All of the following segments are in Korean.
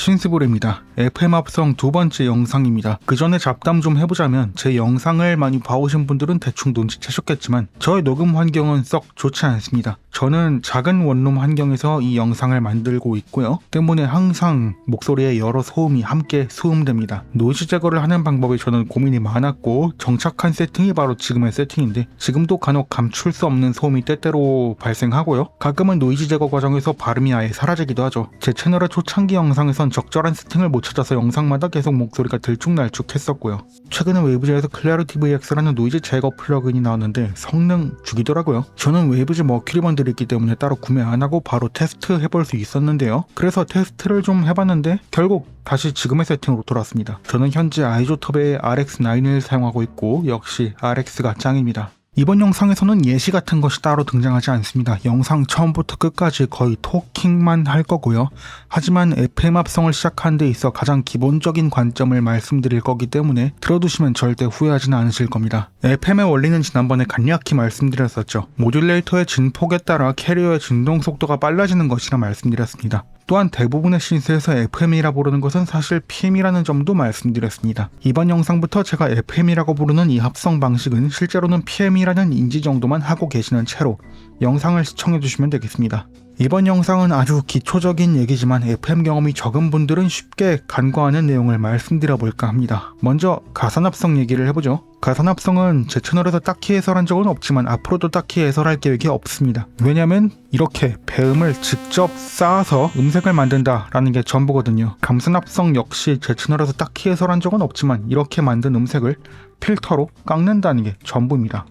신스볼입니다. FM 합성 두 번째 영상입니다. 그 전에 잡담 좀 해보자면 제 영상을 많이 봐오신 분들은 대충 눈치채셨겠지만 저의 녹음 환경은 썩 좋지 않습니다. 저는 작은 원룸 환경에서 이 영상을 만들고 있고요. 때문에 항상 목소리에 여러 소음이 함께 수음됩니다. 노이즈 제거를 하는 방법에 저는 고민이 많았고 정착한 세팅이 바로 지금의 세팅인데 지금도 간혹 감출 수 없는 소음이 때때로 발생하고요. 가끔은 노이즈 제거 과정에서 발음이 아예 사라지기도 하죠. 제 채널의 초창기 영상에선 적절한 세팅을 못 찾아서 영상마다 계속 목소리가 들쭉날쭉했었고요. 최근에 웨이브즈에서 클래리티 VX라는 노이즈 제거 플러그인이 나왔는데 성능 죽이더라고요. 저는 웨이브즈 머큐리 번들이 있기 때문에 따로 구매 안 하고 바로 테스트 해볼 수 있었는데요. 그래서 테스트를 좀 해봤는데 결국 다시 지금의 세팅으로 돌아왔습니다. 저는 현재 아이조톱의 RX9을 사용하고 있고 역시 RX가 짱입니다. 이번 영상에서는 예시 같은 것이 따로 등장하지 않습니다. 영상 처음부터 끝까지 거의 토킹만 할 거고요. 하지만 FM 합성을 시작하는 데 있어 가장 기본적인 관점을 말씀드릴 거기 때문에 들어두시면 절대 후회하지는 않으실 겁니다. FM의 원리는 지난번에 간략히 말씀드렸었죠. 모듈레이터의 진폭에 따라 캐리어의 진동 속도가 빨라지는 것이라 말씀드렸습니다. 또한 대부분의 신스에서 FM이라 부르는 것은 사실 PM이라는 점도 말씀드렸습니다. 이번 영상부터 제가 FM이라고 부르는 이 합성 방식은 실제로는 PM이라는 인지 정도만 하고 계시는 채로 영상을 시청해주시면 되겠습니다. 이번 영상은 아주 기초적인 얘기지만 FM 경험이 적은 분들은 쉽게 간과하는 내용을 말씀드려볼까 합니다. 먼저 가산합성 얘기를 해보죠. 가산합성은 제 채널에서 딱히 해설한 적은 없지만 앞으로도 딱히 해설할 계획이 없습니다. 왜냐면 이렇게 배음을 직접 쌓아서 음색을 만든다라는 게 전부거든요. 감산합성 역시 제 채널에서 딱히 해설한 적은 없지만 이렇게 만든 음색을 필터로 깎는다는 게 전부입니다.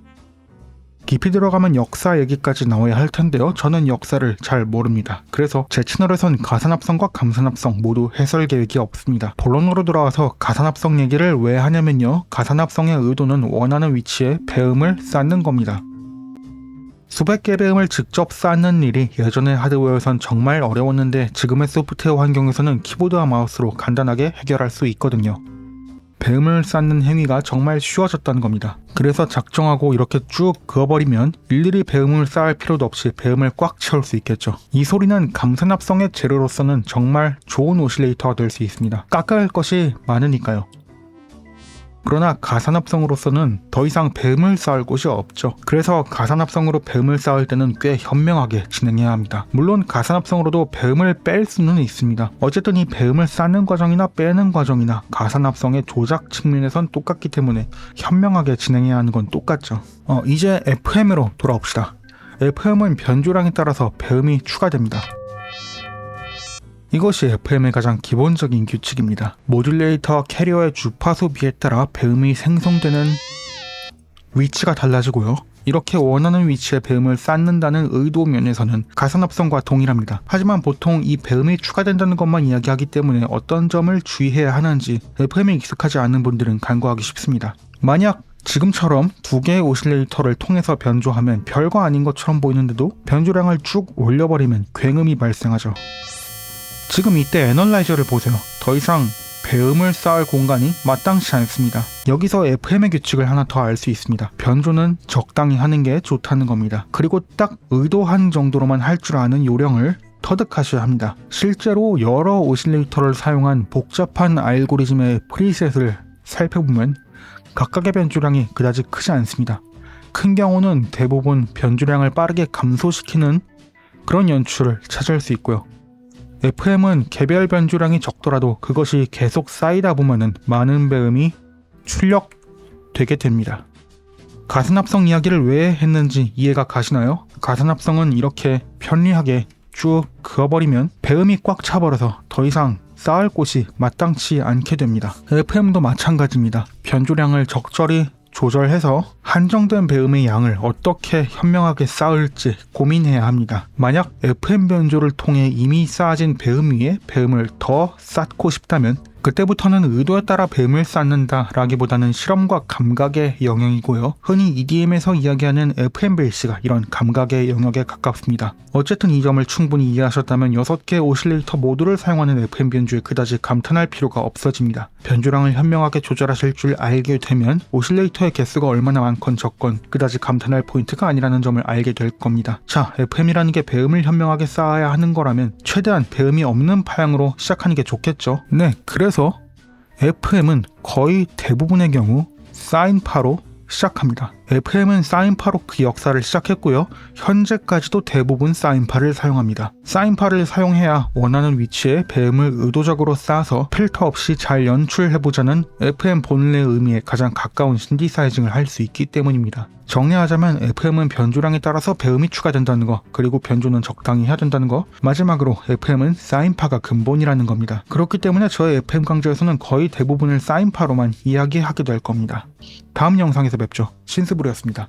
깊이 들어가면 역사 얘기까지 나와야 할 텐데요. 저는 역사를 잘 모릅니다. 그래서 제 채널에선 가산합성과 감산합성 모두 해설 계획이 없습니다. 본론으로 돌아와서 가산합성 얘기를 왜 하냐면요. 가산합성의 의도는 원하는 위치에 배음을 쌓는 겁니다. 수백 개 배음을 직접 쌓는 일이 예전의 하드웨어에선 정말 어려웠는데 지금의 소프트웨어 환경에서는 키보드와 마우스로 간단하게 해결할 수 있거든요. 배음을 쌓는 행위가 정말 쉬워졌다는 겁니다. 그래서 작정하고 이렇게 쭉 그어버리면 일일이 배음을 쌓을 필요도 없이 배음을 꽉 채울 수 있겠죠. 이 소리는 감산합성의 재료로서는 정말 좋은 오실레이터가 될 수 있습니다. 깎아야 할 것이 많으니까요. 그러나 가산합성으로서는 더 이상 배음을 쌓을 곳이 없죠. 그래서 가산합성으로 배음을 쌓을 때는 꽤 현명하게 진행해야 합니다. 물론 가산합성으로도 배음을 뺄 수는 있습니다. 어쨌든 이 배음을 쌓는 과정이나 빼는 과정이나 가산합성의 조작 측면에선 똑같기 때문에 현명하게 진행해야 하는 건 똑같죠. 이제 FM으로 돌아옵시다. FM은 변조량에 따라서 배음이 추가됩니다. 이것이 FM의 가장 기본적인 규칙입니다. 모듈레이터 캐리어의 주파수 비에 따라 배음이 생성되는 위치가 달라지고요. 이렇게 원하는 위치에 배음을 쌓는다는 의도 면에서는 가산합성과 동일합니다. 하지만 보통 이 배음이 추가된다는 것만 이야기하기 때문에 어떤 점을 주의해야 하는지 FM에 익숙하지 않은 분들은 간과하기 쉽습니다. 만약 지금처럼 두 개의 오실레이터를 통해서 변조하면 별거 아닌 것처럼 보이는데도 변조량을 쭉 올려버리면 굉음이 발생하죠. 지금 이때 애널라이저를 보세요. 더 이상 배음을 쌓을 공간이 마땅치 않습니다. 여기서 FM의 규칙을 하나 더 알 수 있습니다. 변조는 적당히 하는 게 좋다는 겁니다. 그리고 딱 의도한 정도로만 할 줄 아는 요령을 터득하셔야 합니다. 실제로 여러 오실레이터를 사용한 복잡한 알고리즘의 프리셋을 살펴보면 각각의 변조량이 그다지 크지 않습니다. 큰 경우는 대부분 변조량을 빠르게 감소시키는 그런 연출을 찾을 수 있고요. FM은 개별 변조량이 적더라도 그것이 계속 쌓이다 보면은 많은 배음이 출력되게 됩니다. 가산합성 이야기를 왜 했는지 이해가 가시나요? 가산합성은 이렇게 편리하게 쭉 그어버리면 배음이 꽉 차버려서 더 이상 쌓을 곳이 마땅치 않게 됩니다. FM도 마찬가지입니다. 변조량을 적절히 조절해서 한정된 배음의 양을 어떻게 현명하게 쌓을지 고민해야 합니다. 만약 FM 변조를 통해 이미 쌓아진 배음 위에 배음을 더 쌓고 싶다면 그때부터는 의도에 따라 뱀을 쌓는다 라기보다는 실험과 감각의 영역이고요. 흔히 EDM에서 이야기하는 FM 베이스가 이런 감각의 영역에 가깝습니다. 어쨌든 이 점을 충분히 이해하셨다면 6개의 오실레이터 모두를 사용하는 FM 변주에 그다지 감탄할 필요가 없어집니다. 변주량을 현명하게 조절하실 줄 알게 되면 오실레이터의 개수가 얼마나 많건 적건 그다지 감탄할 포인트가 아니라는 점을 알게 될 겁니다. 자, FM이라는 게 배음을 현명하게 쌓아야 하는 거라면 최대한 배음이 없는 파형으로 시작하는 게 좋겠죠. 네, 그래서 FM은 거의 대부분의 경우 사인파로 시작합니다. FM은 사인파로 그 역사를 시작했고요. 현재까지도 대부분 사인파를 사용합니다. 사인파를 사용해야 원하는 위치에 배음을 의도적으로 쌓아서 필터 없이 잘 연출해보자는 FM 본래의 의미에 가장 가까운 신디사이징을 할 수 있기 때문입니다. 정리하자면 FM은 변조량에 따라서 배음이 추가된다는 거, 그리고 변조는 적당히 해야 된다는 거, 마지막으로 FM은 사인파가 근본이라는 겁니다. 그렇기 때문에 저의 FM 강좌에서는 거의 대부분을 사인파로만 이야기하게 될 겁니다. 다음 영상에서 뵙죠. 신스브루였습니다.